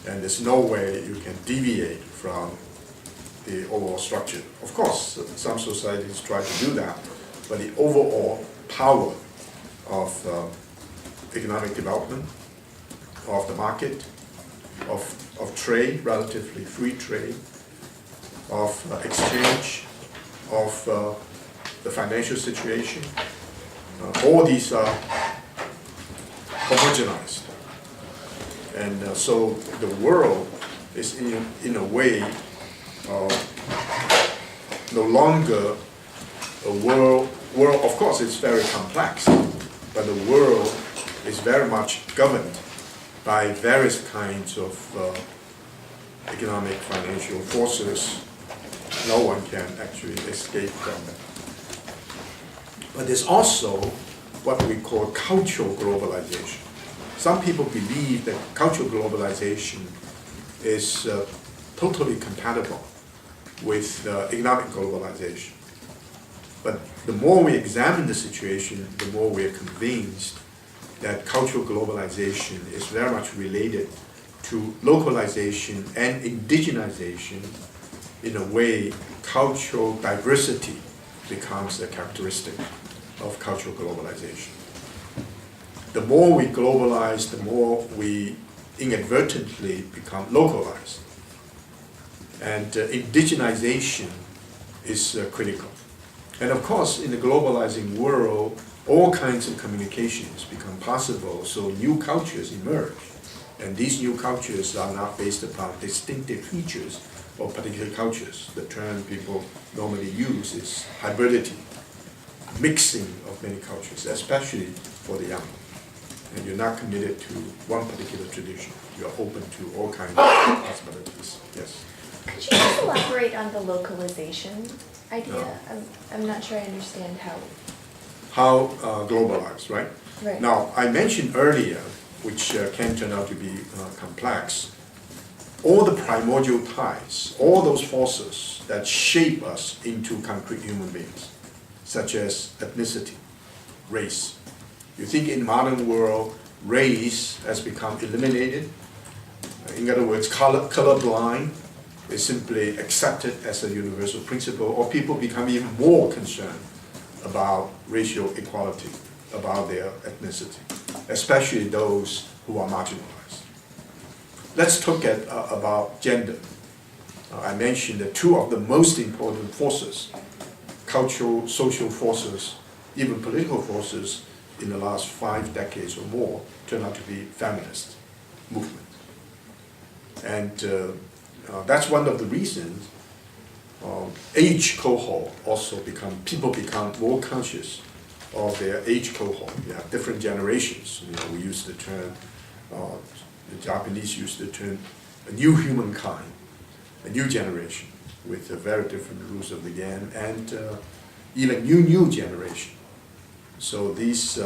And there's no way you can deviate from the overall structure. Of course, some societies try to do that, but the overall power of economic development, of the market, of trade, relatively free trade, of exchange, of the financial situation, all these are homogenized. And so the world is in a way no longer a world, of course it's very complex, but the world is very much governed by various kinds of economic, financial forces. No one can actually escape from them. But there's also what we call cultural globalization. Some people believe that cultural globalization is totally compatible with economic globalization. But the more we examine the situation, the more we are convinced that cultural globalization is very much related to localization and indigenization. In a way, cultural diversity becomes a characteristic of cultural globalization. The more we globalize, the more we inadvertently become localized. And indigenization is critical. And of course, in the globalizing world, all kinds of communications become possible, so new cultures emerge. And these new cultures are not based upon distinctive features of particular cultures. The term people normally use is hybridity, mixing of many cultures, especially for the young. And you're not committed to one particular tradition. You're open to all kinds of possibilities. Yes? Could you just elaborate on the localization idea? No. I'm not sure I understand how. How globalized, right? Right. Now, I mentioned earlier, which can turn out to be complex, all the primordial ties, all those forces that shape us into concrete human beings, such as ethnicity, race. You think in modern world, race has become eliminated. In other words, colorblind is simply accepted as a universal principle, or people become even more concerned about racial equality, about their ethnicity, especially those who are marginalized. Let's look at about gender. I mentioned that two of the most important forces, cultural, social forces, even political forces in the last 5 decades or more, turned out to be feminist movement. And that's one of the reasons age cohort also people become more conscious of their age cohort. You have different generations. You know, we use the term, the Japanese use the term, a new humankind, a new generation with very different rules of the game, and even new generation. So these,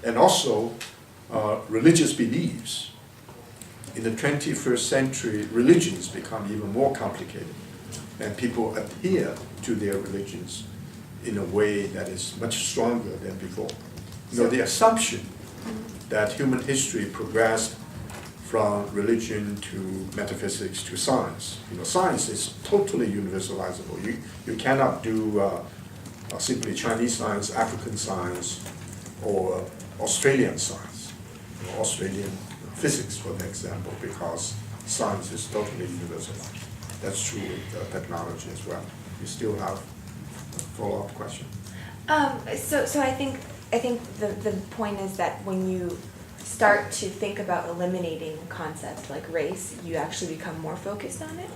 and also religious beliefs. In the 21st century, religions become even more complicated, and people adhere to their religions in a way that is much stronger than before. You know, the assumption that human history progressed from religion to metaphysics to science. You know, science is totally universalizable. You cannot do simply Chinese science, African science, or Australian science, or Australian physics, for example, because science is totally universal. That's true with technology as well. You still have a follow-up question? So I think the point is that when you start to think about eliminating concepts like race, you actually become more focused on it?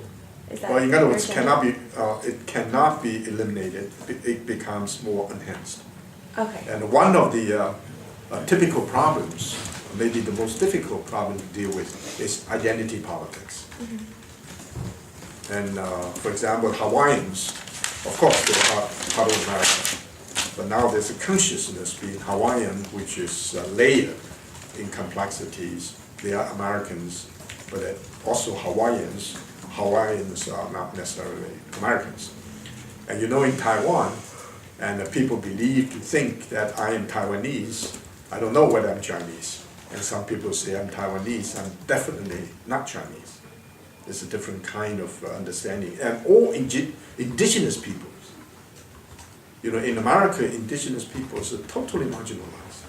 Is that, well, in other words, it cannot be eliminated. It becomes more enhanced. Okay. And one of the typical problems, maybe the most difficult problem to deal with, is identity politics. Mm-hmm. And for example, Hawaiians, of course, they are part of America, but now there's a consciousness being Hawaiian, which is layered in complexities. They are Americans, but also Hawaiians. Hawaiians are not necessarily Americans. And you know, in Taiwan, and people believe to think that I am Taiwanese, I don't know whether I'm Chinese. And some people say I'm Taiwanese. I'm definitely not Chinese. It's a different kind of understanding. And all indigenous peoples. You know, in America, indigenous peoples are totally marginalized.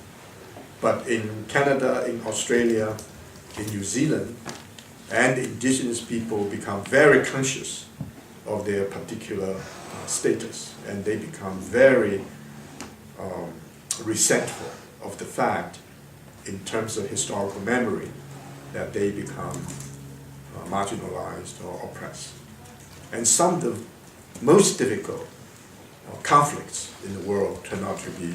But in Canada, in Australia, in New Zealand, and indigenous people become very conscious of their particular status, and they become very resentful of the fact, in terms of historical memory, that they become marginalized or oppressed. And some of the most difficult conflicts in the world turn out to be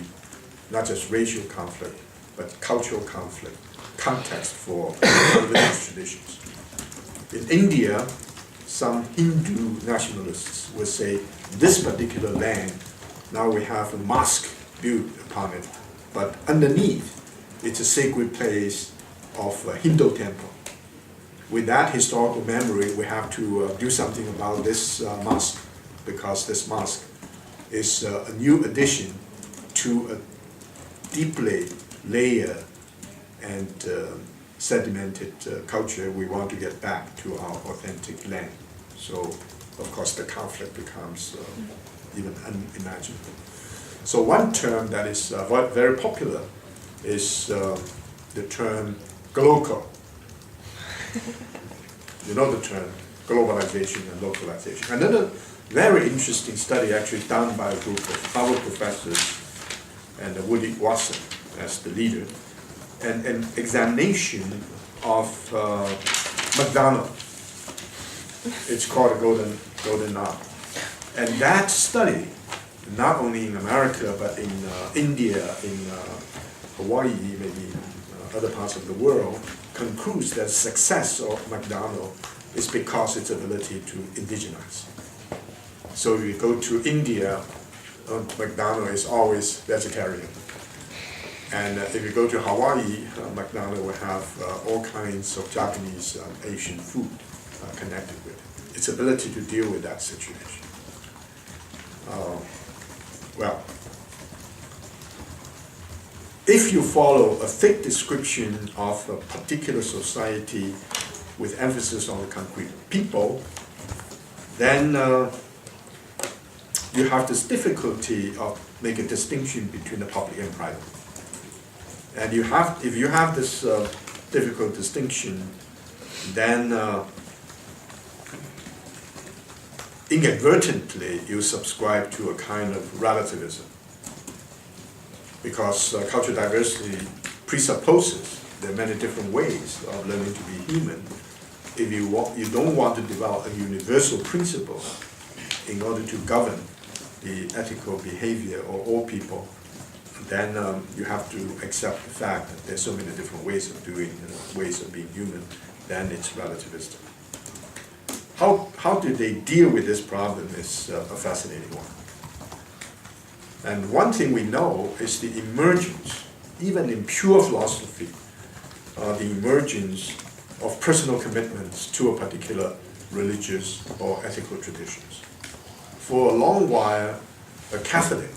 not just racial conflict, but cultural conflict, context for religious traditions. In India, some Hindu nationalists will say, this particular land, now we have a mosque built upon it, but underneath, it's a sacred place of a Hindu temple. With that historical memory, we have to do something about this mosque, because this mosque is a new addition to a deeply layered and sedimented culture we want to get back to our authentic land. So, of course, the conflict becomes even unimaginable. So one term that is very popular is the term glocal. You know the term globalization and localization. Another very interesting study actually done by a group of Harvard professors and Woody Watson as the leader, and an examination of McDonald's. It's called a golden hour. And that study, not only in America, but in India, in Hawaii, maybe other parts of the world, concludes that success of McDonald's is because its ability to indigenize. So if you go to India, McDonald's is always vegetarian. And if you go to Hawaii, McDonald's will have all kinds of Japanese and Asian food connected with it. Its ability to deal with that situation. Well, if you follow a thick description of a particular society with emphasis on the concrete people, then you have this difficulty of making a distinction between the public and private. And if you have this difficult distinction, then inadvertently you subscribe to a kind of relativism, because cultural diversity presupposes there are many different ways of learning to be human. If you don't want to develop a universal principle in order to govern the ethical behavior of all people, then you have to accept the fact that there's so many different ways of doing, ways of being human. Then it's relativistic. How do they deal with this problem is a fascinating one. And one thing we know is the emergence, even in pure philosophy, the emergence of personal commitments to a particular religious or ethical traditions. For a long while, a Catholic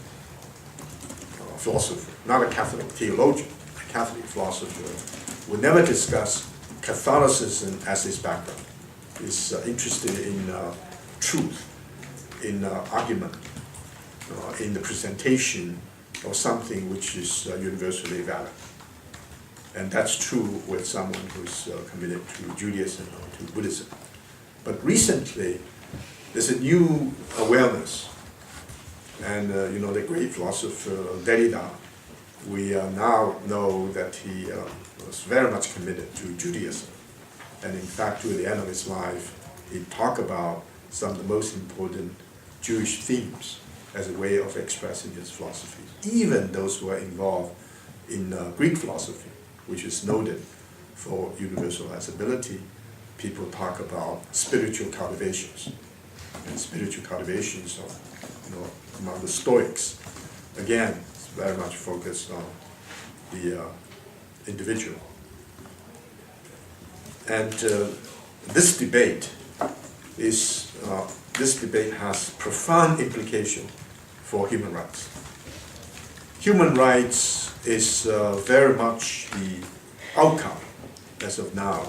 philosopher, not a Catholic theologian, a Catholic philosopher, would never discuss Catholicism as his background. He's interested in truth, in argument, in the presentation of something which is universally valid. And that's true with someone who's committed to Judaism or to Buddhism. But recently, there's a new awareness. And the great philosopher Derrida, we now know that he was very much committed to Judaism. And in fact, to the end of his life, he talked about some of the most important Jewish themes as a way of expressing his philosophy. Even those who are involved in Greek philosophy, which is noted for universalizability, people talk about spiritual cultivations. And spiritual cultivations of, among the Stoics, again, it's very much focused on the individual. And this debate has profound implication for human rights. Human rights is very much the outcome as of now